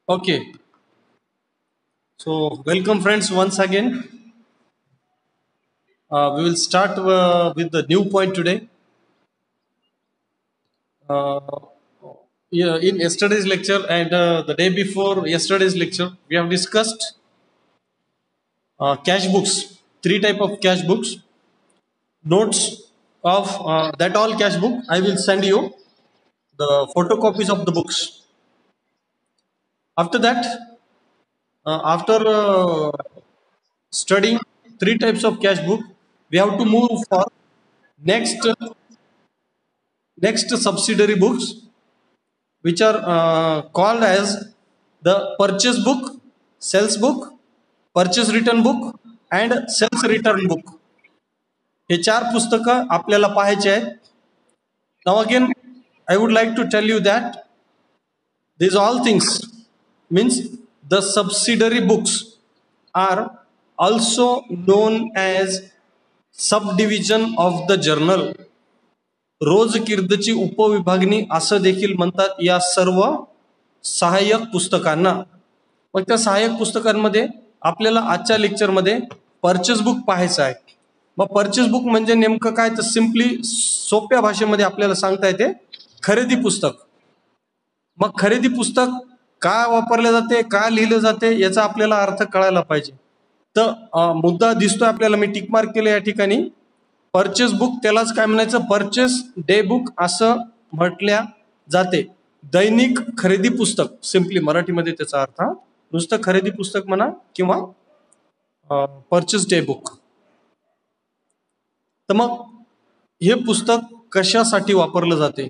Okay, so welcome friends once again. We will start with the new point today. Uh, yeah, in yesterday's lecture and the day before yesterday's lecture, we have discussed cash books, three type of cash books, notes of that all cash book. I will send you the photocopies of the books. After that, after studying three types of cash book, we have to move for next subsidiary books which are called as the purchase book, sales book, purchase return book and sales return book. हे चार पुस्तकं आपल्याला पाहायचे आहेत. Now again I would like to tell you that these all things means the subsidiary books are also known as subdivision of the journal. रोजकीर्दची उपविभागणी असं देखील म्हणतात या सर्व सहाय्यक पुस्तकांना. मग त्या सहाय्यक पुस्तकांमध्ये आपल्याला आजच्या लेक्चरमध्ये परचेस बुक पाहायचं आहे. मग परचेस बुक म्हणजे नेमकं काय, तर सिम्पली सोप्या भाषेमध्ये आपल्याला सांगता येते खरेदी पुस्तक. मग खरेदी पुस्तक का वापरले जाते, का लिहिले जाते याचा आपल्याला अर्थ कळायला पाहिजे. तर मुद्दा दिसतोय आपल्याला, मी टिक मार्क केलं या ठिकाणी. परचेस बुक त्यालाच काय म्हणायचं, परचेस डे बुक असं म्हटल्या जाते. दैनिक खरेदी पुस्तक, सिम्पली मराठीमध्ये त्याचा अर्थ नुसतं खरेदी पुस्तक म्हणा किंवा परचेस डे बुक. तर मग हे पुस्तक कशासाठी वापरलं जाते.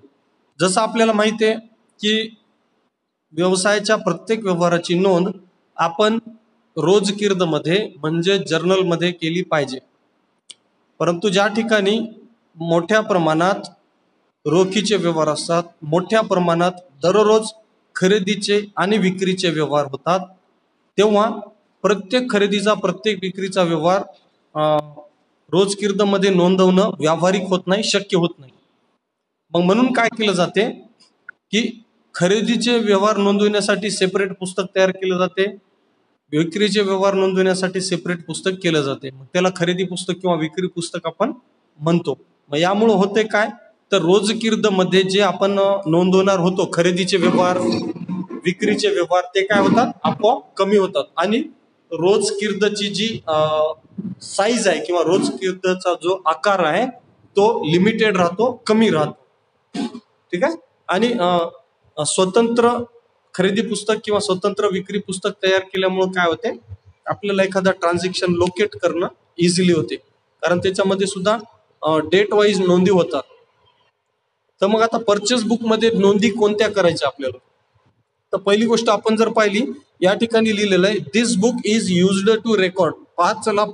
जसं आपल्याला माहिती आहे की व्यवसायाच्या प्रत्येक व्यवहाराची नोंद आपण रोजकीर्दमध्ये म्हणजे जर्नलमध्ये केली पाहिजे. परंतु ज्या ठिकाणी मोठ्या प्रमाणात रोखीचे व्यवहार असतात, मोठ्या प्रमाणात दररोज खरेदीचे आणि विक्रीचे व्यवहार होतात, तेव्हा प्रत्येक खरेदीचा प्रत्येक विक्रीचा व्यवहार रोजकीर्दमध्ये नोंदवणं व्यावहारिक होत नाही, शक्य होत नाही. मग म्हणून काय केलं जाते की खरेदीचे व्यवहार नोंदवण्यासाठी सेपरेट पुस्तक तयार केलं जाते, विक्रीचे व्यवहार नोंदवण्यासाठी सेपरेट पुस्तक केलं जाते. मग त्याला खरेदी पुस्तक किंवा विक्री पुस्तक आपण म्हणतो. मग यामुळे होते काय, तर रोजकीर्दमध्ये जे आपण नोंदवणार होतो खरेदीचे व्यवहार विक्रीचे व्यवहार ते काय होतात, आपोआप कमी होतात. आणि रोजकीर्दची जी साईज आहे किंवा रोजकीर्दचा जो आकार आहे तो लिमिटेड राहतो, कमी राहतो. ठीक आहे. आणि स्वतंत्र खरेदी पुस्तक किंवा स्वतंत्र विक्री पुस्तक तयार केल्यामुळे काय होते, आपल्याला एखादा ट्रान्झॅक्शन लोकेट करणं इझिली होते, कारण त्याच्यामध्ये सुद्धा डेट वाईज नोंदी होतात. तर मग आता परचेस बुक मध्ये नोंदी कोणत्या करायच्या आपल्याला, तर पहिली गोष्ट आपण जर पाहिली, या ठिकाणी लिहिलेलं आहे this book is used to record. पाहत चला,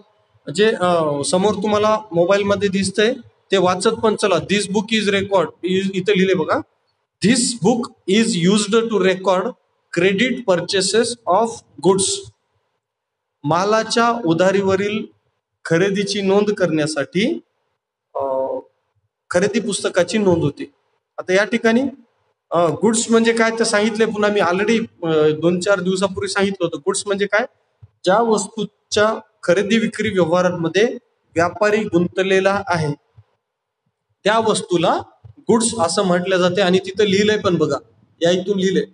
जे समोर तुम्हाला मोबाईल मध्ये दिसतंय ते वाचत पण चला. दिस बुक इज रेकॉर्ड, इथे लिहिले बघा, this book is used to record credit purchases of goods. मालाच्या उधारीवरील खरेदीची नोंद करण्यासाठी खरेदी पुस्तकाची नोंद होते. आता या ठिकाणी गुड्स म्हणजे काय ते सांगितले, पुन्हा मी ऑलरेडी 2-4 दिवसापूर्वी सांगितलं होतं. गुड्स म्हणजे काय, ज्या वस्तूच्या खरेदी विक्री व्यवहारांमध्ये व्यापारी गुंतलेला आहे त्या वस्तूला गुड्स असं म्हटलं जाते. आणि तिथं लिहिलंय पण बघा, या इथून लिहिलंय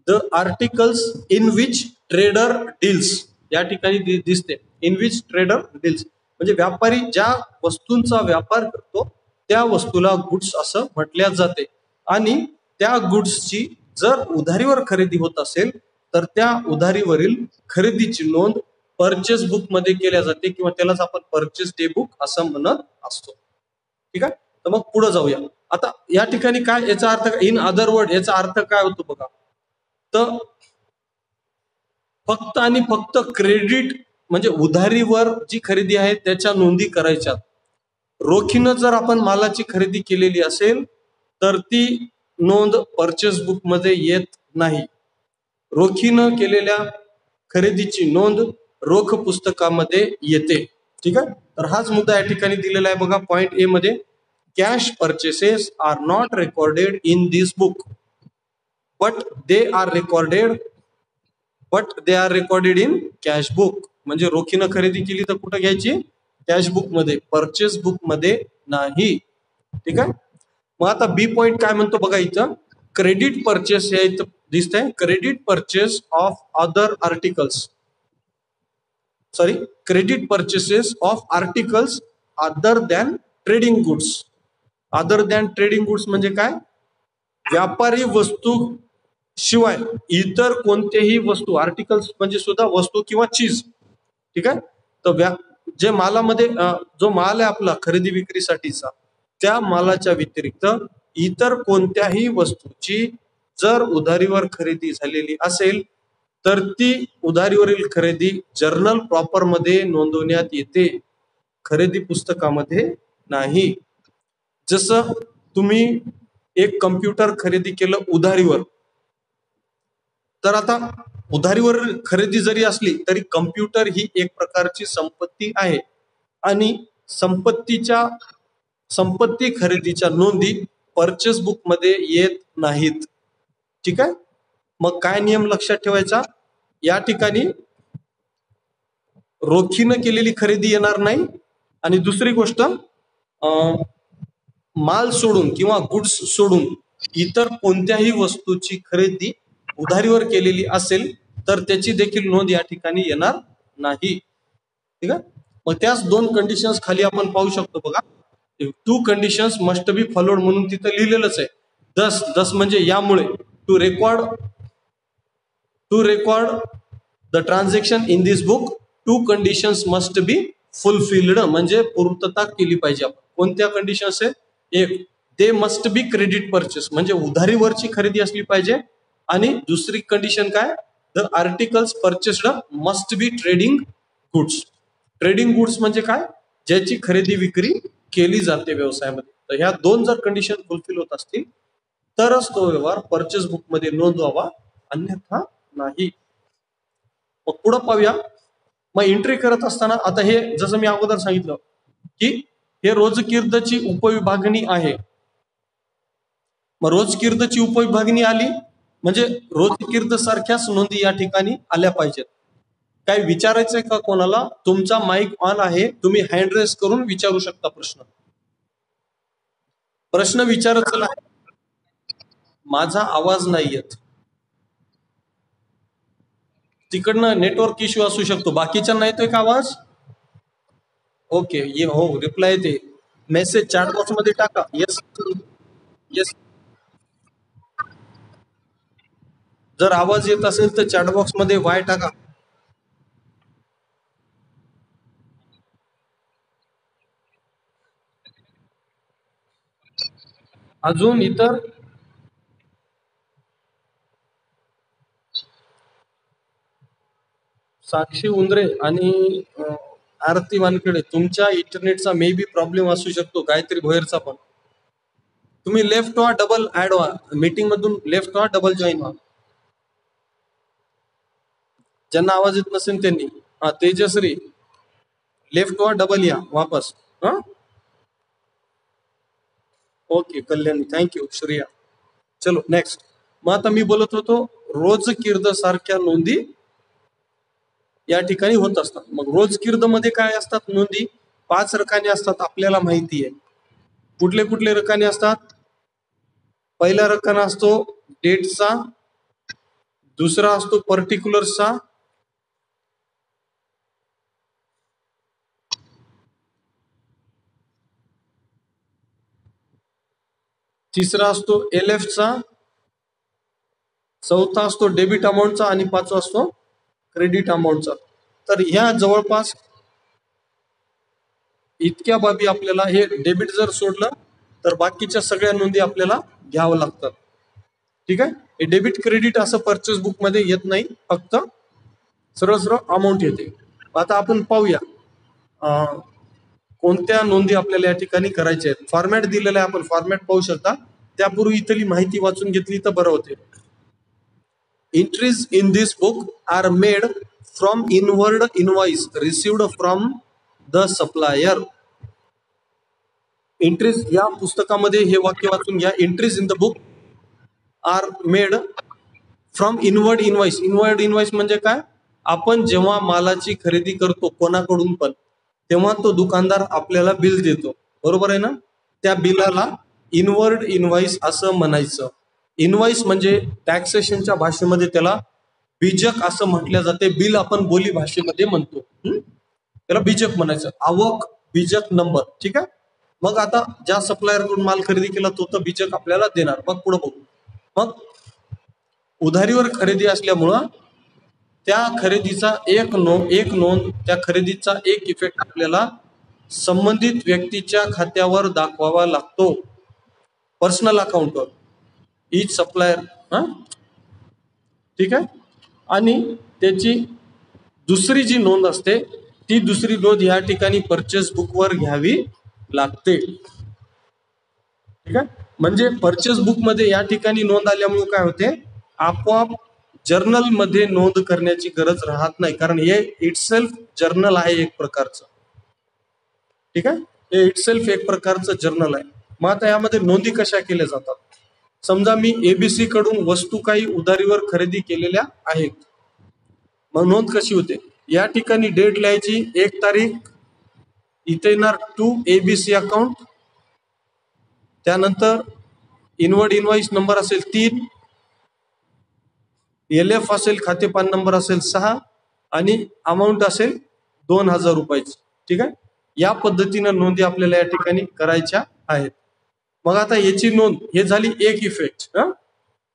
the articles in which trader deals. या ठिकाणी दिसते इन विच ट्रेडर डील्स, म्हणजे व्यापारी ज्या वस्तूंचा व्यापार करतो त्या वस्तूला गुड्स असं म्हटल्या जाते. आणि त्या गुड्सची जर उधारीवर खरेदी होत असेल तर त्या उधारीवरील खरेदीची नोंद परचेस बुक मध्ये केल्या जाते किंवा त्यालाच आपण परचेस डे बुक असं म्हणत असतो. ठीक आहे. तर मग पुढे जाऊया. आता या ठिकाणी काय याचा अर्थ, इन अदर वर्ड याचा अर्थ काय होतो बघा, तर फक्त आणि फक्त क्रेडिट म्हणजे उधारीवर जी खरेदी आहे त्याच्या नोंदी करायच्या. रोखीनं जर आपण मालाची खरेदी केलेली असेल तर ती नोंद परचेस बुक मध्ये येत नाही. रोखीनं केलेल्या खरेदीची नोंद रोख पुस्तकामध्ये येते. ठीक आहे. तर हाच मुद्दा या ठिकाणी दिलेला आहे बघा पॉइंट ए मध्ये, cash purchases are not recorded in this book but they are recorded but they are recorded in cash book. म्हणजे रोखीनं खरेदी केली तर कुठं घ्यायची? कॅश बुक मध्ये, परचेस बुक मध्ये नाही. ठीक आहे. मग आता बी पॉइंट काय म्हणतो बघा इथं, क्रेडिट परचेस हे इथं दिसतंय, credit purchase of other articles, sorry, credit purchases of articles other than trading goods. Other than trading goods म्हणजे काय? व्यापारी वस्तू शिवाय इतर कोणतेही वस्तू, आर्टिकल्स म्हणजे सुद्धा वस्तू किंवा चीज. ठीक आहे. तर जे मालामध्ये जो माल आहे आपला खरेदी विक्रीसाठीचा, त्या मालाच्या व्यतिरिक्त इतर कोणत्याही वस्तूची जर उधारीवर खरेदी झालेली असेल तर ती उधारीवरील खरेदी जर्नल प्रॉपर मध्ये नोंदवण्यात येते, खरेदी पुस्तकामध्ये नाही. जसं तुम्ही एक कम्प्युटर खरेदी केलं उधारीवर, तर आता उधारीवर खरेदी जरी असली तरी कम्प्युटर ही एक प्रकारची संपत्ती आहे आणि संपत्ती खरेदीच्या नोंदी परचेस बुक मध्ये येत नाहीत. ठीक आहे. मग काय नियम लक्षात ठेवायचा? या ठिकाणी रोखीनं केलेली खरेदी येणार नाही. आणि दुसरी गोष्ट, माल सोडून किंवा गुड्स सोडून इतर कोणत्याही वस्तूची खरेदी उधारीवर केलेली असेल तर त्याची देखील नोंद या ठिकाणी येणार नाही. ठीक आहे. मग त्याच दोन कंडिशन्स खाली आपण पाहू शकतो बघा. 2 कंडिशन्स मस्ट बी फॉलोड म्हणून तिथं लिहिलेलंच आहे. दस म्हणजे यामुळे, to record the transaction in this book 2 conditions must be fulfilled, म्हणजे पूर्तता केली पाहिजे आपण. कोणत्या कंडिशन्स आहे? एक, they must be credit purchase, म्हणजे उधारीवरची खरेदी असली पाहिजे. आणि दुसरी कंडिशन काय? The articles purchased must be trading goods. Trading goods म्हणजे काय? ज्याची खरेदी विक्री केली जाते व्यवसायामध्ये. तर ह्या दोन जर कंडिशन फुलफिल होत असतील तरच तो व्यवहार परचेस बुक मध्ये नोंदवावा, अन्यथा नाही. मग पुढे पाहूया. मग एंट्री करत असताना आता हे जसं मी अगोदर सांगितलं की हे रोजकिर्दची उपविभागणी आहे. मग रोजकिर्दची उपविभागणी आली म्हणजे रोजकिर्द सारख्याच नोंदी या ठिकाणी आल्या पाहिजेत. काय विचारायचंय का कोणाला? तुमचा माईक ऑन आहे, तुम्ही हँड रेस करून विचारू शकता प्रश्न. प्रश्न विचारत चला. माझा आवाज नाही येत, तिकडनं नेटवर्क इश्यू असू शकतो. बाकीच्यांना येतोय का आवाज? ओके, ये हो, रिप्लाय येते. मेसेज चॅट बॉक्स मध्ये टाका. Yes yes. जर आवाज येत असेल तर चॅट बॉक्स मध्ये वाय टाका. अजून इतर? साक्षी उंदरे आणि आरती वानखेडे, तुमच्या इंटरनेटचा मे बी प्रॉब्लेम असू शकतो. गायत्री भोयरचा पण. तुम्ही लेफ्ट व्हा, डबल ऍड व्हा मीटिंग मधून, लेफ्ट व्हा, डबल जॉईन व्हा. ज्यांना आवाज येत नसेल त्यांनी. हा, तेजश्री लेफ्ट व्हा, डबल या वापस. हा, ओके. कल्याणी, थँक्यू. श्रेया, चलो नेक्स्ट. मग आता मी बोलत होतो रोजकिर्द सारख्या नोंदी या ठिकाणी होत असतात. मग रोजकिर्द मध्ये काय असतात नोंदी? 5 रकाने असतात, आपल्याला माहिती आहे. कुठले कुठले रकाने असतात? पहिला रकाना असतो डेटचा, दुसरा असतो पर्टिक्युलरचा, तिसरा असतो LF चा, चौथा असतो डेबिट अमाऊंटचा आणि पाचवा असतो क्रेडिट अमाऊंटचा. तर ह्या जवळपास इतक्या बाबी आपल्याला, हे डेबिट जर सोडलं तर बाकीच्या सगळ्या नोंदी आपल्याला घ्यावं लागतात. ठीक आहे. हे डेबिट क्रेडिट असं परचेस बुक मध्ये येत नाही, फक्त सरळ सरळ अमाऊंट येते. आता आपण पाहूया कोणत्या नोंदी आपल्याला या ठिकाणी करायच्या आहेत. फॉर्मॅट दिलेला आहे, आपण फॉर्मॅट पाहू शकता. त्यापूर्वी इथली माहिती वाचून घेतली तर बरं होते. Entries in this book are made from inward invoice received from the supplier. Entries या पुस्तकामध्ये हे वाक्य वाचून घ्या. Entries in the book are made from inward invoice. Inward invoice म्हणजे काय? आपण जेव्हा मालाची खरेदी करतो कोणाकडून पण, तेव्हा तो दुकानदार आपल्याला बिल देतो, बरोबर आहे ना? त्या बिलाला इनवर्ड इनव्हॉइस असं म्हणायचं. इनव्हॉइस म्हणजे टॅक्सेशनच्या भाषेमध्ये त्याला बीजक असं म्हटलं जाते. बिल आपण बोली भाषेमध्ये म्हणतो. त्याला बीजक म्हणायचं. आवक बीजक नंबर. ठीक आहे. मग आता ज्या सप्लायर कडून माल खरेदी केला तो तर बीजक आपल्याला देणार. मग पुढे बघू. मग उधारीवर खरेदी असल्यामुळं त्या खरेदीचा एक नोंद त्या खरेदीचा एक इफेक्ट आपल्याला संबंधित व्यक्तीच्या खात्यावर दाखवावा लागतो, पर्सनल अकाउंटवर. इच सप्लायर. ठीक आहे. आणि त्याची दुसरी जी नोंद असते ती दुसरी नोंद या ठिकाणी परचेस बुकवर घ्यावी लागते. ठीक आहे. म्हणजे परचेस बुक मध्ये या ठिकाणी नोंद आल्यामुळे काय होते, आपोआप जर्नल मध्ये नोंद करण्याची गरज राहत नाही, कारण हे इटसेल्फ जर्नल आहे एक प्रकारचं. ठीक आहे. हे इटसेल्फ एक प्रकारचं जर्नल आहे. मग आता यामध्ये नोंदी कशा केल्या जातात? समजा मी एबीसी कडून वस्तू काही उधारीवर खरेदी केलेल्या आहेत. मग नोंद कशी होते? या ठिकाणी डेट लिहायची, 1 तारीख, इथे येणार टू एबीसी अकाउंट, त्यानंतर इनवर्ड इनव्हॉइस नंबर असेल 3, LF असेल, खाते पान नंबर असेल 6 आणि अमाऊंट असेल 2000 रुपयाची. ठीक आहे. या पद्धतीनं नोंदी आपल्याला या ठिकाणी करायच्या आहेत. मग आता याची नोंद, हे झाली एक इफेक्ट.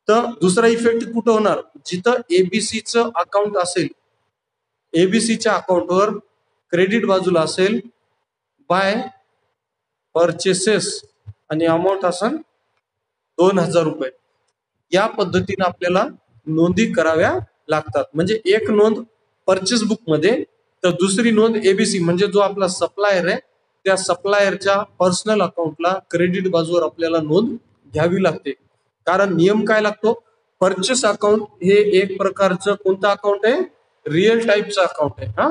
तर दुसरा इफेक्ट कुठं होणार? जिथं एबीसीचं अकाउंट असेल, एबीसीच्या अकाउंटवर क्रेडिट बाजूला असेल बाय परचेसेस आणि अमाऊंट असेल 2000 रुपये. या पद्धतीने आपल्याला नोंदी कराव्या लागतात. म्हणजे एक नोंद परचेस बुक मध्ये, तर दुसरी नोंद एबीसी म्हणजे जो आपला सप्लायर आहे त्या सप्लायरच्या पर्सनल अकाउंटला क्रेडिट बाजूवर आपल्याला नोंद घ्यावी लागते. कारण नियम काय लागतो? परचेस अकाउंट हे एक प्रकारचं कोणतं अकाउंट आहे? रिअल टाईपचं अकाउंट आहे.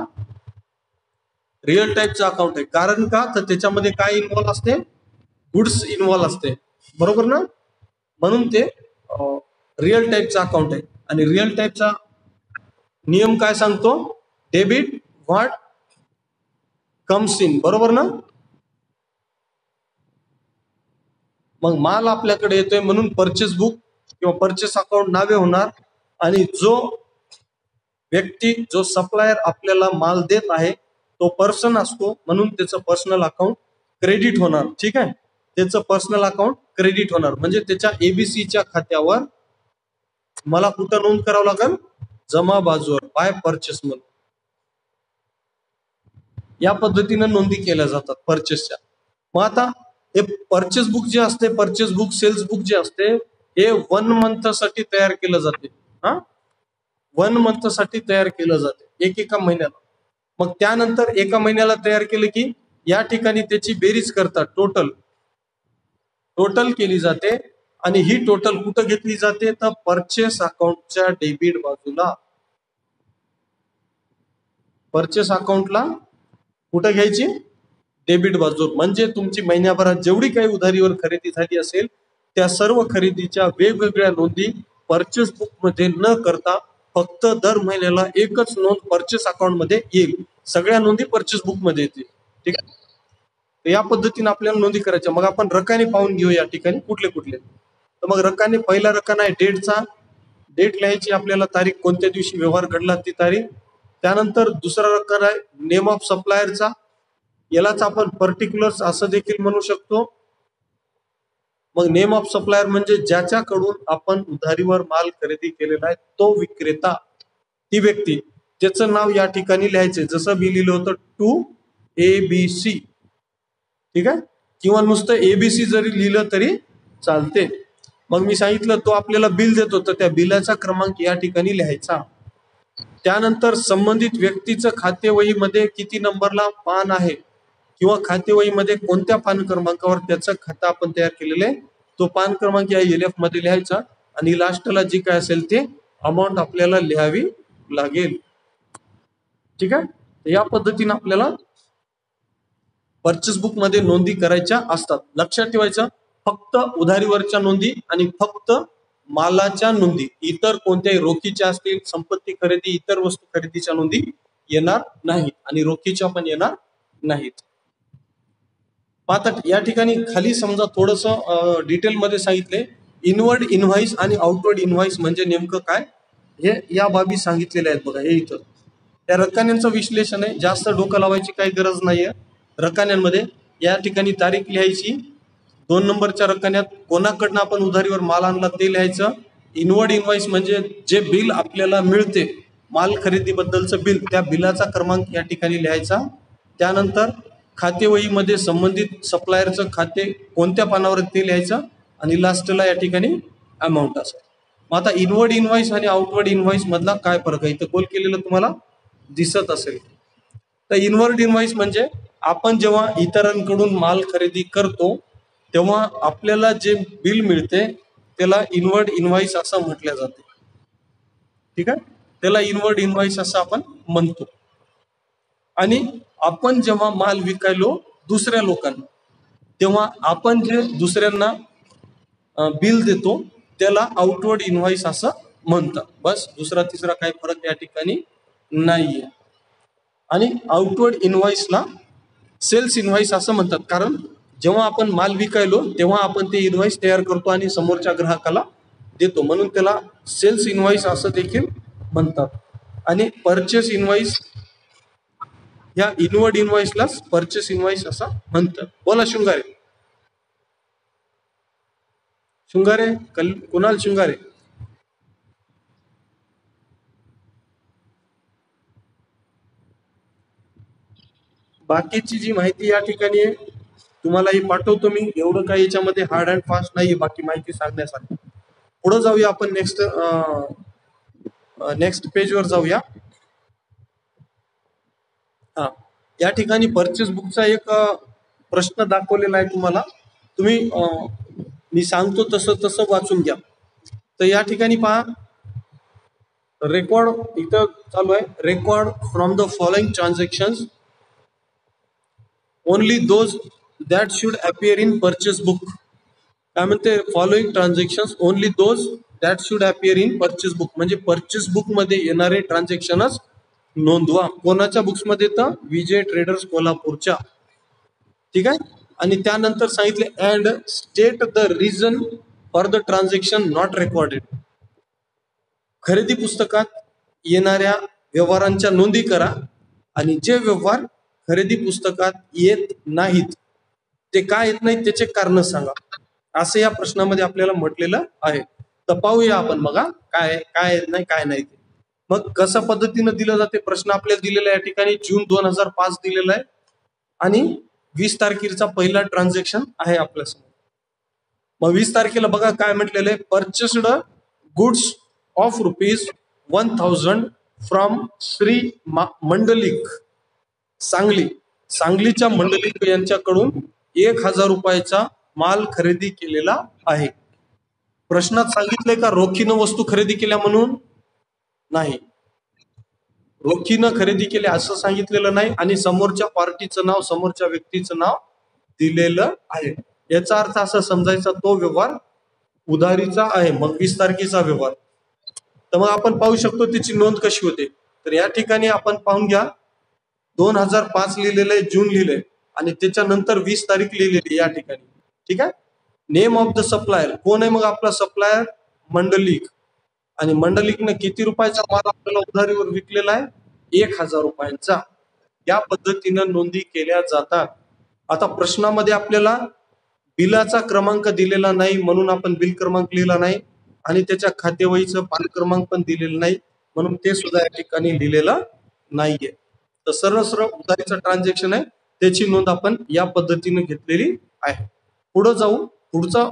रिअल टाईपचं अकाउंट आहे. कारण का? तर त्याच्यामध्ये काय इन्व्हॉल्व असते? गुड्स इन्व्हॉल्व असते, बरोबर ना? म्हणून ते रिअल टाईपचं अकाउंट आहे. आणि रिअल टाईपचा नियम काय सांगतो? डेबिट व्हॉट कम्स इन, बरोबर ना? मग माल आपल्याकडे येतोय म्हणून परचेस बुक किंवा परचेस अकाउंट नावे होणार, आणि जो व्यक्ती, जो सप्लायर आपल्याला माल देत आहे तो पर्सन असतो, म्हणून त्याचं पर्सनल अकाउंट क्रेडिट होणार. ठीक आहे. त्याचं पर्सनल अकाउंट क्रेडिट होणार म्हणजे त्याच्या एबीसीच्या खात्यावर मला कुठं नोंद करावं लागेल? जमा बाजूवर, बाय परचेस म्हणून. या पद्धतीने नोंदी केल्या जातात परचेसच्या. मग आता हे परचेस बुक जे असते, परचेस बुक, सेल्स बुक जे असते, हे 1 मंथ साठी तयार केलं जाते. 1 मंथ साठी तयार केलं जाते, एका महिन्याला. मग त्यानंतर एका महिन्याला तयार केलं की या ठिकाणी त्याची बेरीज करतात, टोटल केली जाते. आणि ही टोटल कुठं घेतली जाते? तर परचेस अकाउंटच्या डेबिट बाजूला. परचेस अकाउंटला कुठं घ्यायची? डेबिट बाजूवर. म्हणजे तुमची महिन्याभरात जेवढी काही उधारीवर खरेदी झाली असेल त्या सर्व खरेदीच्या वेगवेगळ्या नोंदी परचेस बुक मध्ये न करता फक्त दर महिन्याला एकच नोंद परचेस अकाउंट मध्ये येईल. सगळ्या नोंदी परचेस बुक मध्ये येतील. ठीक आहे. या पद्धतीने आपल्याला नोंदी करायच्या. मग आपण रकाने पाहून घेऊ या ठिकाणी कुठले कुठले. तर मग रकाने, पहिला रकाना आहे डेटचा. डेट लिहायची आपल्याला, तारीख, कोणत्या दिवशी व्यवहार घडला ती तारीख. त्यानंतर दुसरा रकाना आहे नेम ऑफ सप्लायरचा. यालाच आपण पर्टिक्युलर्स असं देखील म्हणू शकतो. मग नेम ऑफ सप्लायर म्हणजे ज्याच्याकडून आपण उधारीवर माल खरेदी केलेला आहे तो विक्रेता, ती व्यक्ती, त्याचं नाव या ठिकाणी लिहायचे. जसं मी लिहिलं होतं टू एबीसी. ठीक आहे. किंवा नुसतं एबीसी जरी लिहिलं तरी चालते. मग मी सांगितलं तो आपल्याला बिल देतो तर त्या बिलाचा क्रमांक या ठिकाणी लिहायचा. त्यानंतर संबंधित व्यक्तीचं खातेवहीमध्ये किती नंबरला पान आहे किंवा खातेवहीमध्ये कोणत्या पान क्रमांकावर त्याचं खातं आपण तयार केलेलं आहे तो पान क्रमांक या LF मध्ये लिहायचा. आणि लास्टला जी काय असेल ते अमाऊंट आपल्याला लिहावी लागेल. ठीक आहे. या पद्धतीने आपल्याला परचेस बुक मध्ये नोंदी करायच्या असतात. लक्षात ठेवायचं, फक्त उधारीवरच्या नोंदी आणि फक्त मालाच्या नोंदी इतर कोणत्याही रोखीच्या असतील, संपत्ती खरेदी, इतर वस्तू खरेदीच्या नोंदी येणार नाहीत आणि रोखीच्या पण येणार नाहीत. आता या ठिकाणी खाली समजा थोडस डिटेलमध्ये सांगितले, इनवर्ड इनव्हॉइस आणि आउटवर्ड इनव्हॉइस म्हणजे नेमकं काय, हे या बाबी सांगितलेल्या आहेत बघा. हे इथं त्या रकान्यांचं विश्लेषण आहे, जास्त डोकं लावायची काही गरज नाहीये. रकान्यांमध्ये या ठिकाणी तारीख लिहायची, 2 नंबरच्या रकान्यात कोणाकडनं आपण उधारीवर माल आणला ते लिहायचं. इनवर्ड इनव्हॉइस म्हणजे जे बिल आपल्याला मिळते माल खरेदीबद्दलचं बिल, त्या बिलाचा क्रमांक या ठिकाणी लिहायचा. त्यानंतर खातेवहीमध्ये संबंधित सप्लायरचं खाते कोणत्या पानावर ते लिहायचं आणि लास्टला या ठिकाणी अमाऊंट असेल. मग आता इनवर्ड इनव्हॉइस आणि आउटवर्ड इनव्हॉइस मधला काय फरक आहे, इथं गोल केलेलं तुम्हाला दिसत असेल. तर इनवर्ड इनव्हॉइस म्हणजे आपण जेव्हा इतरांकडून माल खरेदी करतो तेव्हा आपल्याला जे बिल मिळते त्याला इनवर्ड इनव्हॉइस असं म्हटलं जाते. ठीक आहे, त्याला इनवर्ड इनव्हॉइस असं आपण म्हणतो. आणि आपण जेव्हा माल विकायलो दुसऱ्या लोकांना तेव्हा आपण जे दुसऱ्यांना बिल देतो त्याला आउटवर्ड इनव्हॉइस असं म्हणतात. बस, दुसरा तिसरा काही फरक या ठिकाणी नाहीये. आणि आउटवर्ड इनव्हॉइसला सेल्स इनव्हॉइस असं म्हणतात, कारण जेव्हा आपण माल विकायलो तेव्हा आपण ते इनव्हॉइस तयार करतो आणि समोरच्या ग्राहकाला देतो, म्हणून त्याला सेल्स इनव्हॉइस असं देखील म्हणतात. आणि परचेस इनव्हॉइस, या इनवर्ड इनव्हॉइसला परचेस इनव्हॉइस असं म्हणतात. बोला शृंगारे, शृंगारे, कुणाल शृंगारे. बाकीची जी माहिती या ठिकाणी आहे तुम्हाला ही पाठवतो मी. एवढं काही याच्यामध्ये हार्ड अँड फास्ट नाही बाकी माहिती सांगण्यासाठी. पुढे जाऊया आपण, नेक्स्ट पेजवर जाऊया. हा, या ठिकाणी परचेस बुकचा एक प्रश्न दाखवलेला आहे तुम्हाला. तुम्ही मी सांगतो तसं तसं वाचून घ्या. तर या ठिकाणी पहा, रेकॉर्ड इथं चालू आहे, record from the following transactions only those that should appear in purchase book. काय म्हणते, following transactions only those that should appear in purchase book म्हणजे परचेस बुक मध्ये येणारे ट्रान्झॅक्शनच नोंदवा. कोणाच्या बुक्स मध्ये, तर विजय ट्रेडर्स कोल्हापूरच्या. ठीक आहे, आणि त्यानंतर सांगितले and state the reason for the transaction not recorded. खरेदी पुस्तकात येणाऱ्या व्यवहारांच्या नोंदी करा आणि जे व्यवहार खरेदी पुस्तकात येत नाहीत ते काय येत नाहीत त्याचे कारण सांगा, असं या प्रश्नामध्ये आपल्याला म्हटलेलं आहे. तर पाहूया आपण बघा काय काय येत नाही काय नाही ते. मग कशा पद्धतीनं दिलं जाते, प्रश्न आपल्याला दिलेला आहे या ठिकाणी जून 2005 दिलेला आहे आणि 20 तारखेचा पहिला ट्रान्झॅक्शन आहे आपल्यासमोर. मग 20 तारखेला बघा काय म्हटलेलं आहे, purchased goods of ₹1000 from Shri Mandlik Sangli. सांगलीच्या मंडलिक यांच्याकडून ₹1000 माल खरेदी केलेला आहे. प्रश्नात सांगितलंय का रोखीनं वस्तू खरेदी केल्या म्हणून? नाही, रोखीनं खरेदी केले असं सांगितलेलं नाही आणि समोरच्या पार्टीचं नाव, समोरच्या व्यक्तीचं नाव दिलेलं आहे. याचा अर्थ असा समजायचा तो व्यवहार उधारीचा आहे. मग 20 तारखेचा व्यवहार. तर मग आपण पाहू शकतो त्याची नोंद कशी होते. तर या ठिकाणी आपण पाहून घ्या, 2005 लिहिलेलं आहे, जून लिहिलंय आणि त्याच्यानंतर 20 तारीख लिहिलेली या ठिकाणी. ठीक आहे, नेम ऑफ द सप्लायर कोण आहे, मग आपला सप्लायर मंडलिक. आणि मंडलिकने किती रुपयाचा माल आपल्याला उधारीवर विकलेला आहे, ₹1000. या पद्धतीनं नोंदी केल्या जातात. आता प्रश्नामध्ये आपल्याला बिलाचा क्रमांक दिलेला नाही म्हणून आपण बिल क्रमांक लिहिला नाही आणि त्याच्या खातेवहीचं पान क्रमांक पण दिलेलं नाही म्हणून ते सुद्धा या ठिकाणी लिहिलेलं नाहीये. तर सरळ सरळ उधारीचं ट्रान्झॅक्शन आहे, त्याची नोंद आपण या पद्धतीने घेतलेली आहे. पुढे जाऊ, पुढचा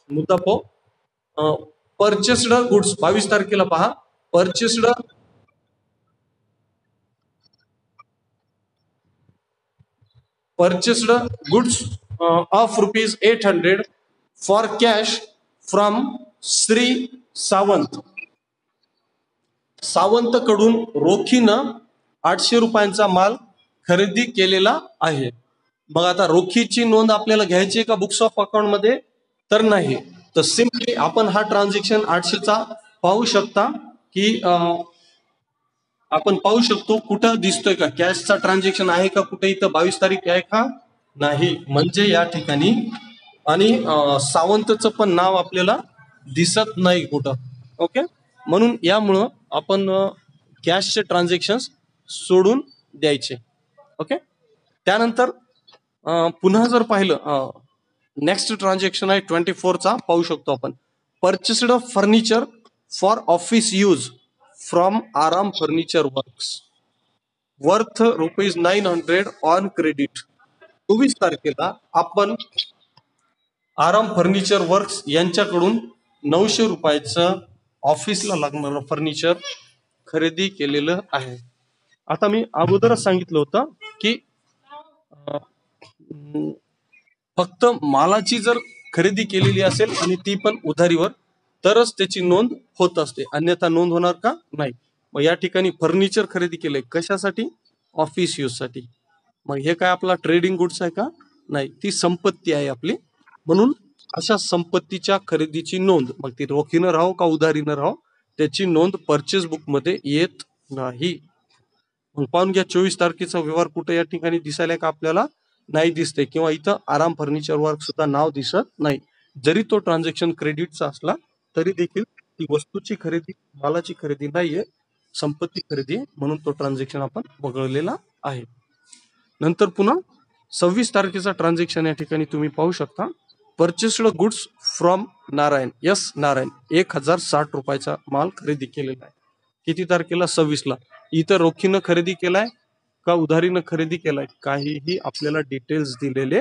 मुद्दा पाहू. परचेस्ड गुड्स 22 तारखेला पहा, purchased goods of ₹800 for cash from Shri Sawant. Sawant कडून रोखीनं ₹800 माल खरेदी केलेला आहे. मग आता रोखीची नोंद आपल्याला घ्यायची का बुक्स ऑफ अकाउंट मध्ये? तर नाही. तर सिम्पली आपण हा ट्रान्झॅक्शन 800चा पाहू शकता की आपण पाहू शकतो कुठं दिसतोय का कॅशचा ट्रान्झॅक्शन आहे का कुठे इथं 22 तारीख आहे का नाही म्हणजे या ठिकाणी आणि सावंतचं पण नाव आपल्याला दिसत नाही कुठं. ओके म्हणून यामुळं आपण कॅशचे ट्रान्झॅक्शन सोडून द्यायचे. ओके त्यानंतर पुन्हा जर पाहिलं नेक्स्ट ट्रान्झॅक्शन आहे 24चा पाहू शकतो आपण purchased furniture for office use from Aaram Furniture Works worth ₹900 on credit. 24 तारखेला आपण आराम फर्निचर वर्क्स यांच्याकडून ₹900 ऑफिसला लागणारं फर्निचर खरेदी केलेलं आहे. आता मी अगोदरच सांगितलं होतं की फक्त मालाची जर खरेदी केलेली असेल आणि ती पण उधारीवर तरच त्याची नोंद होत असते अन्यथा नोंद होणार का नाही. मग या ठिकाणी फर्निचर खरेदी केलंय कशासाठी ऑफिस यूज साठी. मग हे काय आपला ट्रेडिंग गुड्स आहे का नाही ती संपत्ती आहे आपली म्हणून अशा संपत्तीच्या खरेदीची नोंद मग ती रोखीनं राहो का उधारीनं राहो त्याची नोंद परचेस बुक मध्ये येत नाही. मग पाहून घ्या 24 तारखेचा व्यवहार कुठे या ठिकाणी दिसायला का आपल्याला नाही दिसते किंवा इथं आराम फर्निचर वर्क सुद्धा नाव दिसत नाही. जरी तो ट्रान्झॅक्शन क्रेडिटचा असला तरी देखील ती वस्तूची खरेदी मालाची खरेदी नाहीये संपत्ती खरेदी म्हणून तो ट्रान्झॅक्शन आपण वगळलेला आहे. नंतर पुन्हा 26 तारखेचा ट्रान्झॅक्शन या ठिकाणी तुम्ही पाहू शकता purchased goods from Narayan Narayan ₹1060 माल खरेदी केलेला आहे. किती तारखेला 26ला. इथं रोखीनं खरेदी केलाय का उधारीनं खरेदी केलाय काहीही आपल्याला डिटेल्स दिलेले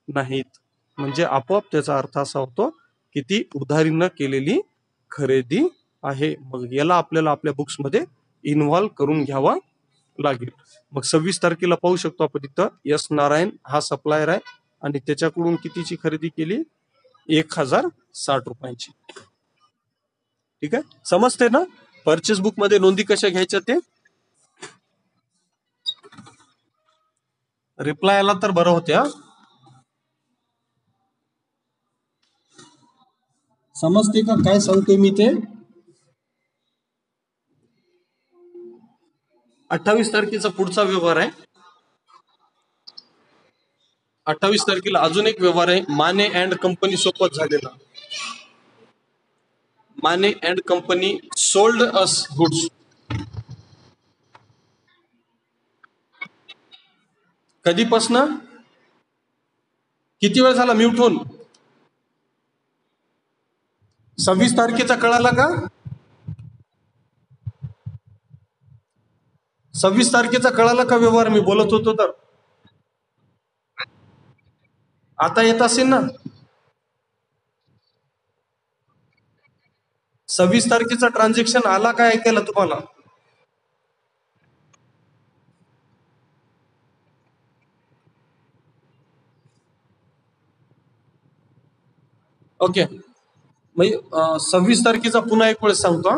नाहीत म्हणजे आपोआप त्याचा अर्थ असा होतो की ती उधारीनं केलेली खरेदी आहे. मग याला आपल्याला आपल्या बुक्स मध्ये इन्व्हॉल्व करून घ्यावा लागेल. मग 26 तारखेला पाहू शकतो आपण तिथं नारायण हा सप्लायर आहे आणि त्याच्याकडून कितीची खरेदी केली ₹1060. ठीक आहे समजते ना परचेस बुक मध्ये नोंदी कशा घ्यायच्या ते रिप्लाय आला तर बरं होत्या. समजते का काय सांगतोय मी ते. 28 तारखेचा पुढचा व्यवहार आहे. 28 तारखेला अजून एक व्यवहार आहे माने अँड कंपनी सोबत झालेला. Mane and Company sold us goods. कधीपासनं किती वेळ झाला म्यूट होऊन 26 तारखेचा कळाला का 26 तारखेचा कळाला का व्यवहार मी बोलत होतो तर आता येत असेल ना. 26 तारखेचा ट्रान्झॅक्शन आला काय ऐकायला तुम्हाला. ओके मग 26 तारखेचा पुन्हा एक वेळेस सांगतो.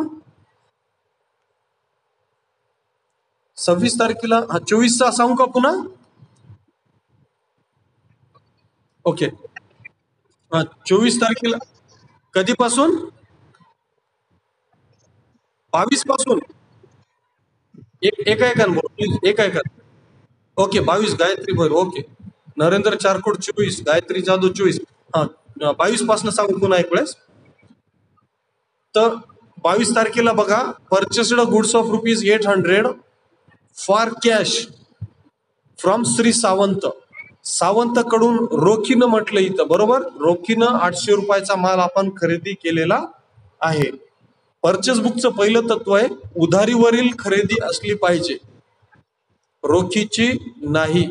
26 तारखेला 24चा सांगू का पुन्हा. ओके 24 तारखेला कधीपासून 22 पासून एक ऐका प्लीज एक ऐका. ओके 22 गायत्री भर ओके नरेंद्र चारकोड 24 गायत्री जाधव 24 हा 22 पासून सांगू पुन्हा एक वेळेस. तर 22 तारखेला बघा purchased goods of ₹800 for cash from Shri Sawant. सावंतकडून रोखीनं म्हटलं इथं बरोबर रोखीनं ₹800 माल आपण खरेदी केलेला आहे. परचेस बुकचं पहिलं तत्व आहे उधारीवरील खरेदी असली पाहिजे रोखीची नाही.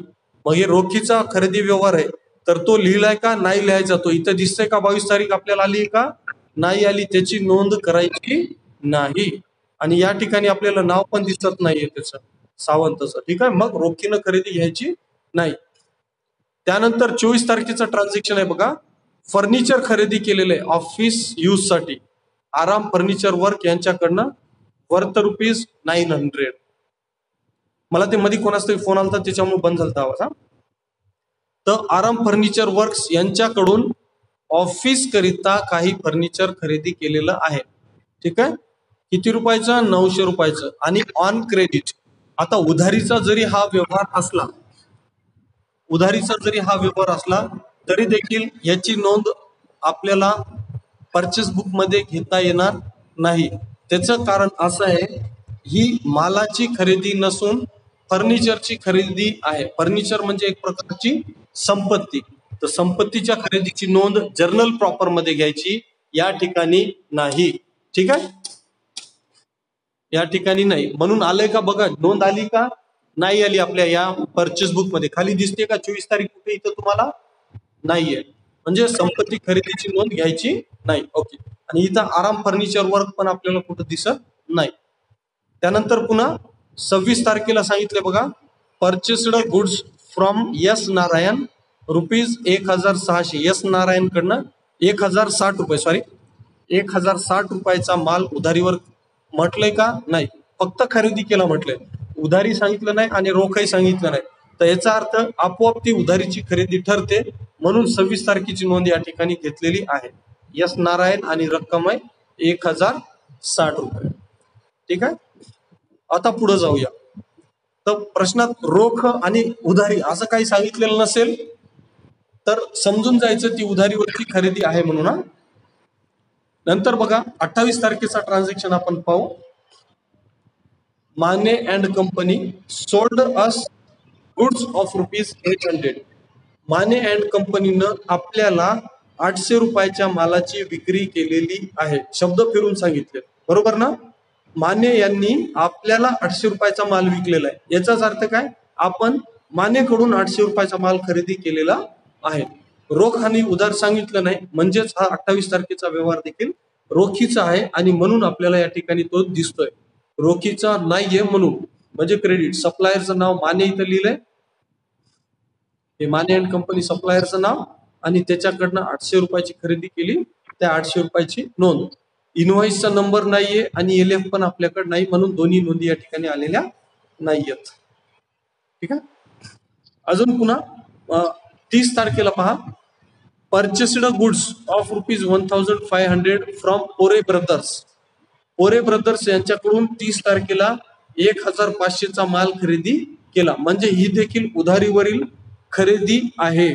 मग हे रोखीचा खरेदी व्यवहार आहे तर तो लिहिलाय का नाही लिहायचा तो इथं दिसतंय का 22 तारीख आपल्याला आली का नाही आली त्याची नोंद करायची नाही. आणि या ठिकाणी आपल्याला नाव पण दिसत नाहीये त्याचं सावंतचं. ठीक आहे मग रोखीनं खरेदी घ्यायची नाही. त्यानंतर 24 तारखेचा ट्रान्झॅक्शन आहे बघा फर्निचर खरेदी केलेलं आहे ऑफिस यूज साठी आराम फर्निचर वर्क यांच्याकडनं वर्थ ₹900. मला ते मध्ये कोणाचा तरी फोन आला त्याच्यामुळे बंद झाला आवाज. तर आराम फर्निचर वर्क्स यांच्याकडून ऑफिस करिता काही फर्निचर खरेदी केलेलं आहे. ठीक आहे, किती रुपयाचं? 900 रुपयाचं. आणि ऑन क्रेडिट. आता उधारीचा जरी हा व्यवहार असला तरी देखील याची नोंद आपल्याला परचेस बुक मध्ये घेता येणार नाही. त्याचं कारण असं आहे, ही मालाची खरेदी नसून फर्निचरची खरेदी आहे. फर्निचर म्हणजे एक प्रकारची संपत्ती. तर संपत्तीच्या खरेदीची नोंद जर्नल प्रॉपर मध्ये घ्यायची, या ठिकाणी नाही. ठीक आहे, या ठिकाणी नाही. म्हणून आलंय का बघा, नोंद आली का नाही आली आपल्या या परचेस बुक मध्ये? खाली दिसते का 24 तारीख कुठे? इथं तुम्हाला नाहीये. म्हणजे संपत्ती खरेदीची नोंद घ्यायची नाही. ओके. आणि इथं आराम फर्निचर वर्क पण आपल्याला कुठं दिसत नाही. त्यानंतर पुन्हा 26 तारखेला सांगितले बघा, purchased goods from S Narayan rupees 1600. S Narayan कडनं 1060 रुपये, सॉरी 1060 रुपयाचा माल उधारीवर म्हटलंय का? नाही, फक्त खरेदी केला म्हटलंय. उधारी सांगितलं नाही आणि रोखही सांगितलं नाही. तर याचा अर्थ आपोआप ती उधारीची खरेदी ठरते. म्हणून 26 तारखेची नोंद या ठिकाणी घेतलेली आहे. एस नारायण आणि रक्कम आहे 1060 रुपये. ठीक आहे, आता पुढे जाऊया. तर प्रश्नात रोख आणि उधारी असं काही सांगितलेलं नसेल तर समजून जायचं ती उधारीवरची खरेदी आहे म्हणून. नंतर बघा 28 तारखेचा ट्रान्झॅक्शन आपण पाहू. Mane and Company sold us goods of rupees 800. Mane and कंपनीनं आपल्याला 800 रुपयाच्या मालाची विक्री केलेली आहे. शब्द फिरून सांगितले, बरोबर ना? माने यांनी आपल्याला 800 रुपयाचा माल विकलेला आहे. याचाच अर्थ काय? आपण मानेकडून 800 रुपयाचा माल खरेदी केलेला आहे. रोख आणि उधार सांगितलं नाही, म्हणजेच हा 28 तारखेचा व्यवहार देखील रोखीचा आहे आणि म्हणून आपल्याला या ठिकाणी तो दिसतोय. रोखीचा नाहीये म्हणून, म्हणजे क्रेडिट. सप्लायरचं नाव माने इथं लिहिलंय, हे माने अँड कंपनी सप्लायरचं नाव, आणि त्याच्याकडनं 800 रुपयाची खरेदी केली, त्या 800 रुपयाची नोंद. इनव्हॉइसचा नंबर नाहीये आणि एलएफ पण आपल्याकडे नाही, म्हणून दोन्ही नोंदी या ठिकाणी आलेल्या नाहीयेत. ठीक आहे, अजून पुन्हा 30 तारखेला पहा, purchased goods of rupees 1500 from पोरे ब्रदर्स. पोरे ब्रदर्स यांच्याकडून 30 तारखेला 1500 चा माल खरेदी केला. म्हणजे ही देखील उधारीवरील खरेदी आहे,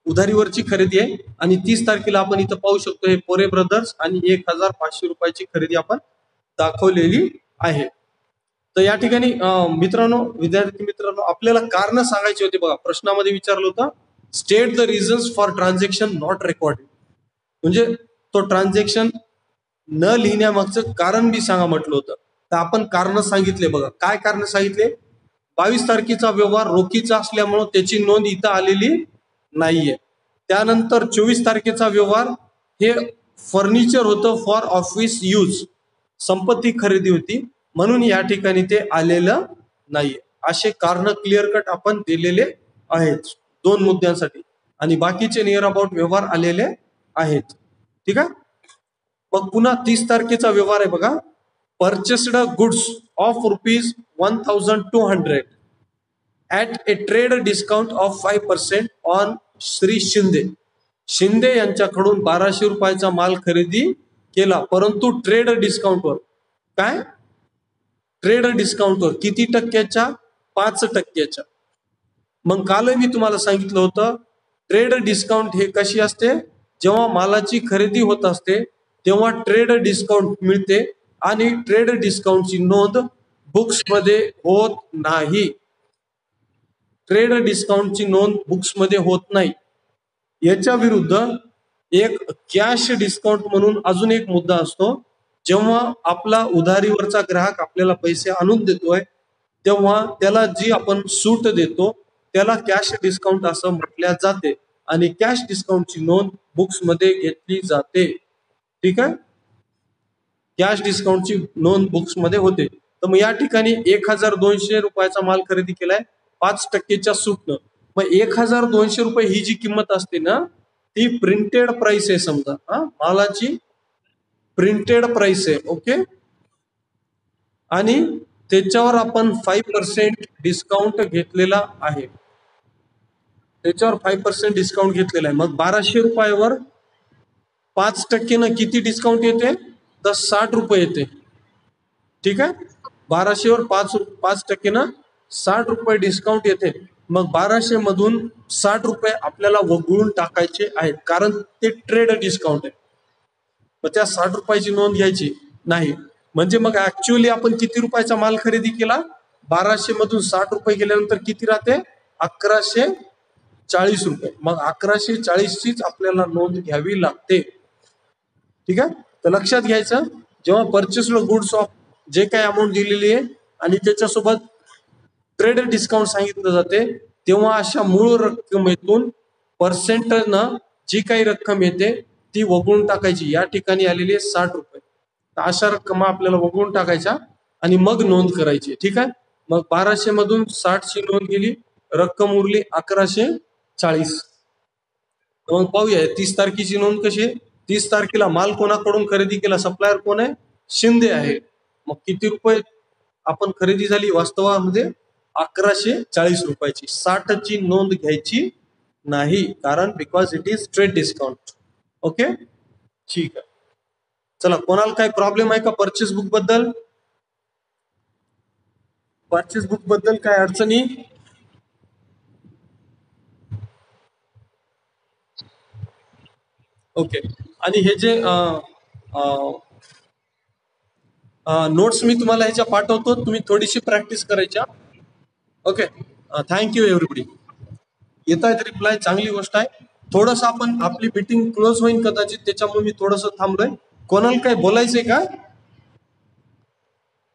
उधारीवरची खरेदी आहे. आणि 30 तारखेला आपण इथं पाहू शकतो, हे पोरे ब्रदर्स आणि 1500 रुपयाची खरेदी आपण दाखवलेली आहे. तर या ठिकाणी मित्रांनो, विद्यार्थी मित्रांनो, आपल्याला कारण सांगायची होती बघा. प्रश्नामध्ये विचारलं होतं, state the reasons for transaction not recorded. म्हणजे तो ट्रान्झॅक्शन न लिहिण्यामागचं कारण बी सांगा म्हटलं होतं. तर आपण कारण सांगितले बघा. काय कारण सांगितले? 22 तारखेचा व्यवहार रोखीचा असल्यामुळे त्याची नोंद इथं आलेली नाहीये. त्यानंतर 24 तारखेचा व्यवहार हे फर्निचर होतं फॉर ऑफिस यूज, संपत्ती खरेदी होती, म्हणून या ठिकाणी ते आलेलं नाहीये. असे कारण क्लिअर कट आपण दिलेले आहेत 2 मुद्द्यांसाठी, आणि बाकीचे नियर अबाउट व्यवहार आलेले आहेत. ठीक आहे, मग पुन्हा 30 तारखेचा व्यवहार आहे बघा. Purchased goods of rupees 1200 at A trade discount of 5% on Shri Shinde. Shinde यांच्याकडून 1200 रुपयाचा माल खरेदी केला, परंतु ट्रेड डिस्काउंटवर. काय? ट्रेड डिस्काउंटवर किती टक्क्याच्या? 5%. मग काल मी तुम्हाला सांगितलं होतं, ट्रेड डिस्काउंट हे कशी असते? जेव्हा मालाची खरेदी होत असते तेव्हा ट्रेड डिस्काउंट मिळते, आणि ट्रेड डिस्काउंटची नोंद बुक्स मध्ये होत नाही. ट्रेड डिस्काउंटची नोंद बुक्स मध्ये होत नाही. याच्या विरुद्ध एक कॅश डिस्काउंट म्हणून अजून एक मुद्दा असतो. जेव्हा आपला उधारीवरचा ग्राहक आपल्याला पैसे आणून देतोय तेव्हा त्याला जी आपण सूट देतो त्याला कॅश डिस्काउंट असं म्हटल्या जाते, आणि कॅश डिस्काउंटची नोंद बुक्स मध्ये घेतली जाते. ठीक आहे, कॅश डिस्काउंटची नोंद बुक्स मध्ये होते. तर मग या ठिकाणी 1200 रुपयाचा माल खरेदी केलाय 5%च्या सूटनं. मग 1200 रुपये ही जी किंमत असते ना, ती प्रिंटेड प्राइस आहे. समजा मालाची प्रिंटेड प्राइस आहे. ओके, आणि त्याच्यावर आपण 5% डिस्काउंट घेतलेला आहे. त्याच्यावर 5% डिस्काउंट घेतलेला आहे. मग 1200 रुपयावर 5% किती डिस्काउंट येते? तर 60 रुपये येते. ठीक आहे, 1200 वर 5% 60 रुपये डिस्काउंट येते. मग 1200 मधून 60 रुपये आपल्याला वगळून टाकायचे आहेत, कारण ते ट्रेड डिस्काउंट आहे. मग त्या 60 रुपयाची नोंद घ्यायची नाही. म्हणजे मग ऍक्च्युअली आपण किती रुपयाचा माल खरेदी केला? 1200 मधून 60 रुपये गेल्यानंतर किती राहते? 1140 रुपये. मग 1140 चीच आपल्याला नोंद घ्यावी लागते. ठीक आहे, तर लक्षात घ्यायचं, जेव्हा परचेस गुड्स ऑफ जे काही अमाऊंट दिलेली आहे आणि त्याच्यासोबत ट्रेड डिस्काउंट सांगितलं जाते, तेव्हा अशा मूळ रक्कमेतून पर्सेंटनं जी काही रक्कम येते ती वगळून टाकायची. या ठिकाणी आलेली आहे 60 रुपये. तर अशा रक्कम आपल्याला वगळून टाकायच्या आणि मग नोंद करायची. ठीक आहे, मग 1200 मधून 60 ची नोंद गेली, रक्कम उरली 1140. मग पाहूया 30 तारखेची नोंद कशी आहे. 30 तारखेला माल कोणाकडून खरेदी केला? सप्लायर कोण आहे? शिंदे आहे. मग किती रुपये आपण खरेदी झाली वास्तवामध्ये? 1140 रुपयाची. 60 ची नोंद घ्यायची नाही, कारण because it is trade discount. Okay, ठीक आहे. चला, कोणाला काही प्रॉब्लेम आहे का परचेस बुक बद्दल? परचेस बुक बद्दल काय अडचणी? ओके, आणि हे जे नोट्स मी तुम्हाला ह्याच्या पाठवतो, तुम्ही थोडीशी प्रॅक्टिस करायच्या. Okay, thank you everybody. येत आहेत रिप्लाय, चांगली गोष्ट आहे. थोडस आपण आपली मीटिंग क्लोज होईल कदाचित, त्याच्यामुळे मी थोडस थांबलोय. कोणाला काही बोलायचंय का?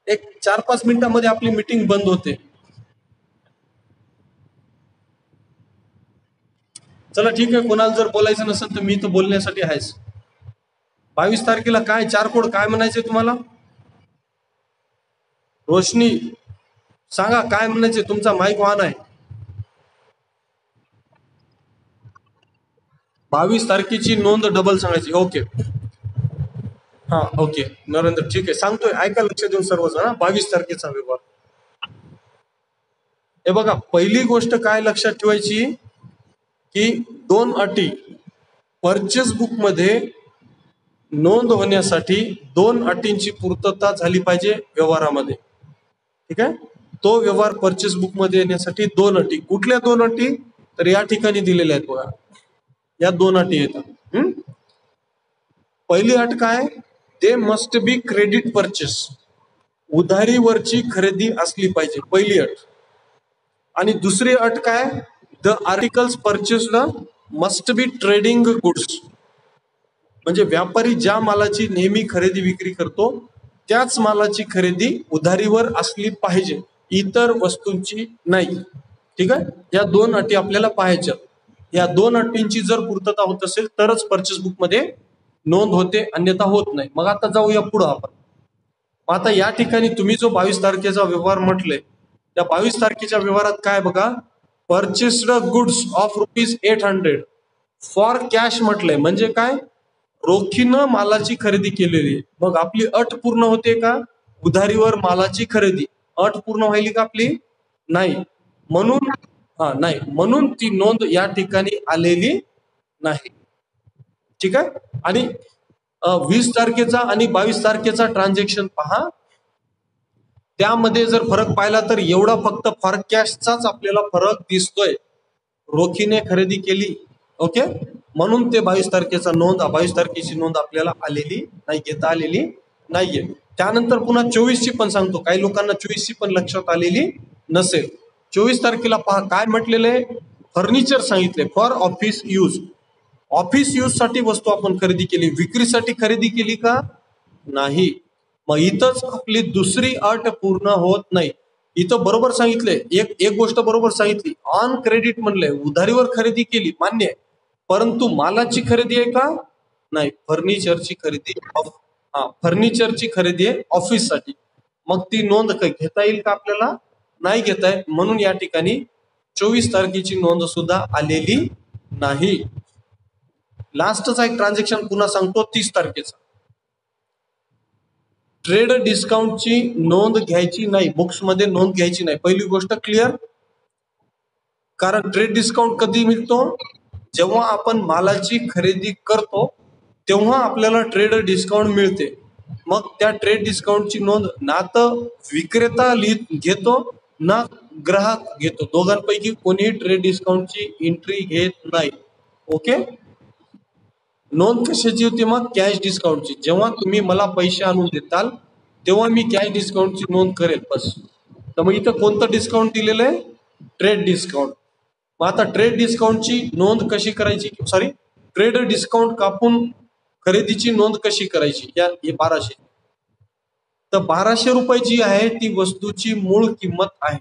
एक 4-5 मिनिटांमध्ये आपली मीटिंग बंद होते. चला ठीक आहे, कोणाला जर बोलायचं नसेल तर मी तर बोलण्यासाठी आहेच. 22 तारखेला काय 4 कोड काय म्हणायचे तुम्हाला? रोशनी सांगा काय म्हणायचे, तुमचा माईक ऑन आहे. 22 तारखेची नोंद डबल सांगायची. ओके, हा ओके नरेंद्र, ठीक आहे, सांगतोय, ऐका लक्ष देऊन सर्वजण. 22 तारखेचा व्यवहार. हे बघा, पहिली गोष्ट काय लक्षात ठेवायची की 2 अटी परचेस बुक मध्ये नोंद होण्यासाठी 2 अटींची पूर्तता झाली पाहिजे व्यवहारामध्ये. ठीक आहे, तो व्यवहार परचेस बुक मध्ये येण्यासाठी 2 अटी. कुठल्या 2 अटी? तर या ठिकाणी दिलेल्या आहेत बघा, या 2 अटी येतात. पहिली अट काय? They must be credit purchase. उधारीवरची खरेदी असली पाहिजे, पहिली अट. आणि दुसरी अट काय? The articles purchased must be trading goods. म्हणजे व्यापारी ज्या मालाची नेहमी खरेदी विक्री करतो त्याच मालाची खरेदी उधारीवर असली पाहिजे, इतर वस्तूंची नाही. ठीक आहे, या 2 अटी आपल्याला पाहायच्या. या 2 अटींची जर पूर्तता होत असेल तरच परचेस बुक मध्ये नोंद होते, अन्यथा होत नाही. मग आता जाऊया पुढे आपण. आता या ठिकाणी तुम्ही जो 22 तारखेचा व्यवहार म्हटले, त्या 22 तारखेच्या व्यवहारात काय बघा, purchased goods of ₹800 for cash म्हटलंय. म्हणजे काय? रोखीनं मालाची खरेदी केलेली. मग आपली अट पूर्ण होते का? उधारीवर मालाची खरेदी. अट पूर्ण व्हायली का आपली? नाही. म्हणून नाही, म्हणून ती नोंद या ठिकाणी आलेली नाही. ठीक आहे, आणि 20 तारखेचा आणि 22 तारखेचा ट्रान्झॅक्शन पहा. त्यामध्ये जर फरक पाहिला तर एवढा फक्त फॉर कॅशचाच आपल्याला फरक दिसतोय. रोखीने खरेदी केली. ओके, म्हणून ते 22 तारखेचा नोंद 22 तारखेची नोंद आपल्याला आलेली नाही, घेता आलेली नाहीये. त्यानंतर पुन्हा 24 ची पण सांगतो, काही लोकांना 24 ची पण लक्षात आलेली नसेल. 24 तारखेला पहा काय म्हटलेलं आहे. फर्निचर सांगितले for office use. Office use साठी वस्तू आपण खरेदी केली, विक्रीसाठी खरेदी केली का? नाही. मग इथंच आपली दुसरी अट पूर्ण होत नाही. इथं बरोबर सांगितलंय, एक गोष्ट बरोबर सांगितली, ऑन क्रेडिट म्हणलंय, उधारीवर खरेदी केली, मान्य आहे. परंतु मालाची खरेदी आहे का? नाही, फर्निचरची खरेदी. फर्निचरची खरेदी आहे ऑफिससाठी. मग ती नोंद घेता येईल का आपल्याला? नाही घेता येईल. म्हणून या ठिकाणी 24 तारखेची नोंद सुद्धा आलेली नाही. लास्टचा एक ट्रान्झॅक्शन पुन्हा सांगतो, 30 तारखेचा. ट्रेड डिस्काउंटची नोंद घ्यायची नाही, बुक्स मध्ये नोंद घ्यायची नाही. पहिली गोष्ट क्लिअर. कारण ट्रेड डिस्काउंट कधी मिळतो, जेव्हा आपण मालाची खरेदी करतो तेव्हा आपल्याला ट्रेड डिस्काउंट मिळते. मग त्या ट्रेड डिस्काउंटची नोंद ना तर विक्रेता घेतो ना ग्राहक घेतो, दोघांपैकी कोणीही ट्रेड डिस्काउंटची एंट्री घेत नाही. ओके. नोंद कशाची होती मग? कॅश डिस्काउंटची. जेव्हा तुम्ही मला पैसे आणून देताल तेव्हा मी कॅश डिस्काउंटची नोंद करेल बस. तर मग इथं कोणतं डिस्काउंट दिलेलं आहे? Trade discount. मग आता ट्रेड डिस्काउंटची नोंद कशी करायची, सॉरी ट्रेड डिस्काउंट कापून खरेदीची नोंद कशी करायची? या हे 1200. तर 1200 रुपये जी आहे ती वस्तूची मूळ किंमत आहे.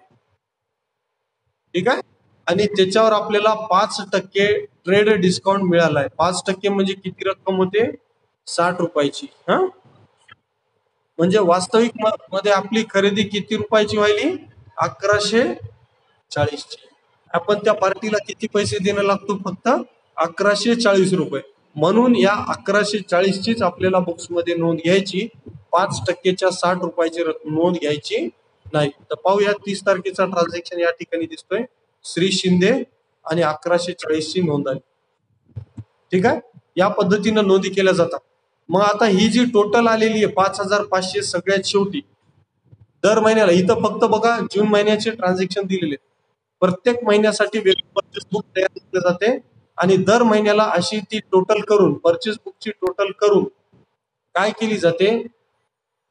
ठीक आहे. आणि त्याच्यावर आपल्याला 5% ट्रेड डिस्काउंट मिळालाय. 5% म्हणजे किती रक्कम होते? 60 रुपयाची. हा, म्हणजे वास्तविक मध्ये आपली खरेदी किती रुपयाची व्हायली? 1140 ची. आपण त्या पार्टीला किती पैसे देणं लागतो? फक्त 1140 रुपये. म्हणून या 1140 चीच आपल्याला बुक्स मध्ये नोंद घ्यायची, 5%च्या 60 रुपयाची नोंद घ्यायची नाही. तर पाहूया 30 तारखेचा ट्रान्झॅक्शन या ठिकाणी दिसतोय. श्री शिंदे आणि 1140 ची नोंद आहे. ठीक आहे. या पद्धतीनं नोंदी केल्या जातात. मग आता ही जी टोटल आलेली आहे 5500 सगळ्यात शेवटी दर महिन्याला, इथं फक्त बघा जून महिन्याचे ट्रान्झॅक्शन दिलेले. प्रत्येक महिन्यासाठी वेगळी परचेस बुक तयार केली जाते आणि दर महिन्याला अशी ती टोटल करून, परचेस बुकची टोटल करून काय केली जाते?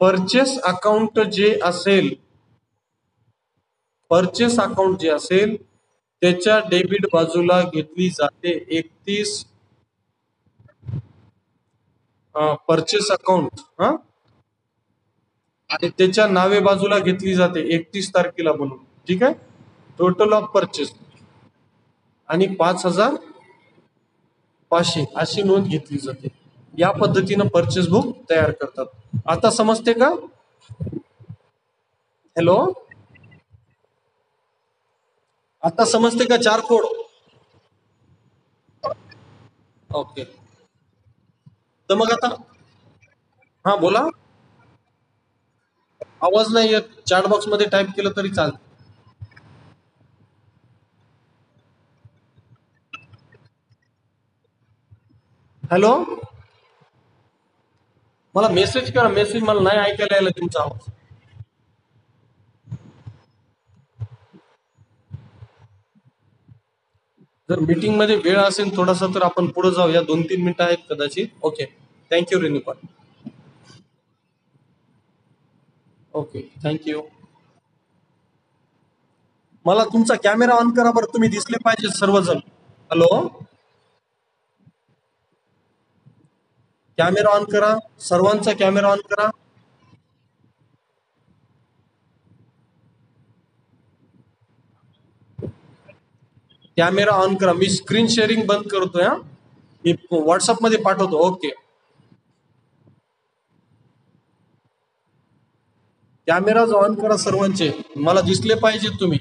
परचेस अकाउंट जे असेल, परचेस अकाउंट जे असेल त्याच्या डेबिट बाजूला घेतली जाते 31 परचेस अकाउंट, हा, आणि त्याच्या नावे बाजूला घेतली जाते 31 तारखेला बनवून. ठीक आहे. टोटल ऑफ परचेस आणि 5500 अशी नोंद घेतली जाते. या पद्धतीनं परचेस बुक तयार करतात. आता समजते का? हॅलो, आता समजते का? 4 कोड. ओके. तर मग आता, हा बोला. आवाज नाही येत. चॅट बॉक्स मध्ये टाईप केलं तरी चालतं. हॅलो, मला मेसेज करा. मेसेज मला नाही ऐकायला यायला तुमचा आवाज. जर मीटिंग मध्ये वेळ असेल थोडासा तर आपण पुढे जाऊया. 2-3 मिनिटं आहेत कदाचित. Okay. Thank you Renuka. Okay, thank you. मला तुमचा कॅमेरा ऑन करा बरं, तुम्ही दिसले पाहिजे सर्वजण. हॅलो, कॅमेरा ऑन करा. सर्वांचा कॅमेरा ऑन करा. कॅमेरा ऑन करा. मी स्क्रीन शेअरिंग बंद करतोय. हा, मी व्हॉट्सअप मध्ये पाठवतो. ओके. कॅमेरा ऑन करा सर्वांचे. मला दिसले पाहिजे तुम्ही.